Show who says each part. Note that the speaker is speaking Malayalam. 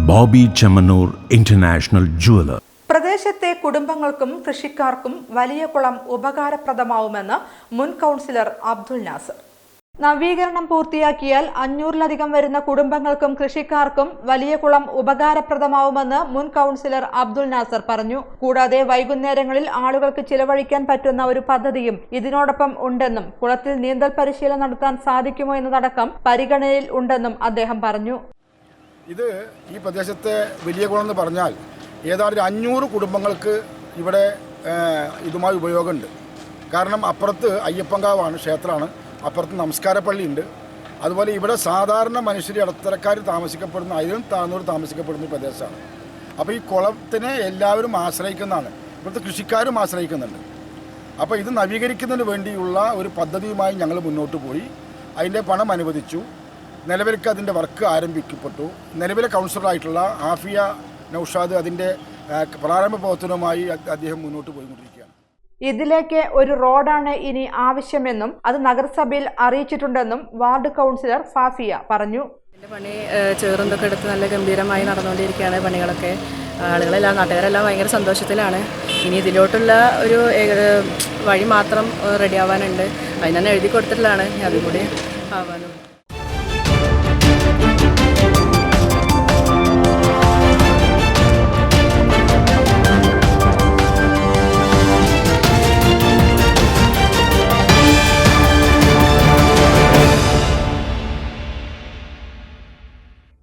Speaker 1: Bobby Chemmanur international jeweller.
Speaker 2: പ്രദേശത്തെ കുടുംബങ്ങൾക്കും കൃഷിക്കാർക്കും വലിയ കുളം ഉപകാരപ്രദമാവുമെന്ന് മുൻ കൗൺസിലർ അബ്ദുൽ നാസർ. നവീകരണം പൂർത്തിയാക്കിയാൽ 500-ലധികം വരുന്ന കുടുംബങ്ങൾക്കും കൃഷിക്കാർക്കും വലിയ കുളം ഉപകാരപ്രദമാവുമെന്ന് മുൻ കൗൺസിലർ അബ്ദുൽ നാസർ പറഞ്ഞു. കൂടാതെ വൈകുന്നേരങ്ങളിൽ ആളുകൾക്ക് ചിലവഴിക്കാൻ പറ്റുന്ന ഒരു പദ്ധതിയും ഇതിനോടൊപ്പം ഉണ്ടെന്നും കുളത്തിൽ നീന്തൽ പരിശീലനം നടത്താൻ സാധിക്കുമോ എന്നതടക്കം പരിഗണനയിൽ ഉണ്ടെന്നും അദ്ദേഹം പറഞ്ഞു.
Speaker 3: ഇത് ഈ പ്രദേശത്തെ വലിയ കുളം എന്ന് പറഞ്ഞാൽ ഏതാണ്ട് 500 കുടുംബങ്ങൾക്ക് ഇവിടെ ഇതുമായി ഉപയോഗമുണ്ട്. കാരണം അപ്പുറത്ത് അയ്യപ്പൻകാവാണ്, ക്ഷേത്രമാണ്, അപ്പുറത്ത് നമസ്കാരപ്പള്ളിയുണ്ട്. അതുപോലെ ഇവിടെ സാധാരണ മനുഷ്യർ ഇടത്തരക്കാർ താമസിക്കപ്പെടുന്ന, അതിലും താഴ്ന്നൂർ താമസിക്കപ്പെടുന്ന പ്രദേശമാണ്. അപ്പോൾ ഈ കുളത്തിനെ എല്ലാവരും ആശ്രയിക്കുന്നതാണ്, ഇവിടുത്തെ കൃഷിക്കാരും ആശ്രയിക്കുന്നുണ്ട്. അപ്പോൾ ഇത് നവീകരിക്കുന്നതിന് വേണ്ടിയുള്ള ഒരു പദ്ധതിയുമായി ഞങ്ങൾ മുന്നോട്ട് പോയി. അതിൻ്റെ പണം അനുവദിച്ചു. നിലവിലേക്ക് അതിൻ്റെ വർക്ക് ആരംഭിക്കപ്പെട്ടു. നിലവിലെ കൗൺസിലറായിട്ടുള്ള ആഫിയ നൌഷാദ് അതിൻ്റെ പ്രാരംഭ പ്രവർത്തനവുമായി അദ്ദേഹം മുന്നോട്ട് പോയിക്കൊണ്ടിരിക്കുകയാണ്.
Speaker 2: ഇതിലേക്ക് ഒരു റോഡാണ് ഇനി ആവശ്യമെന്നും അത് നഗരസഭയിൽ അറിയിച്ചിട്ടുണ്ടെന്നും വാർഡ് കൗൺസിലർ ഫാഫിയ പറഞ്ഞു.
Speaker 4: പണി ചേർന്നൊക്കെ എടുത്ത് നല്ല ഗംഭീരമായി നടന്നുകൊണ്ടിരിക്കുകയാണ് പണികളൊക്കെ. ആളുകളെല്ലാം, നാട്ടുകാരെല്ലാം ഭയങ്കര സന്തോഷത്തിലാണ്. ഇനി ഇതിലോട്ടുള്ള ഒരു വഴി മാത്രം റെഡിയാവാനുണ്ട്. അതിന് തന്നെ എഴുതി കൊടുത്തിട്ടുള്ളതാണ്, അതുകൂടി ആവാനും.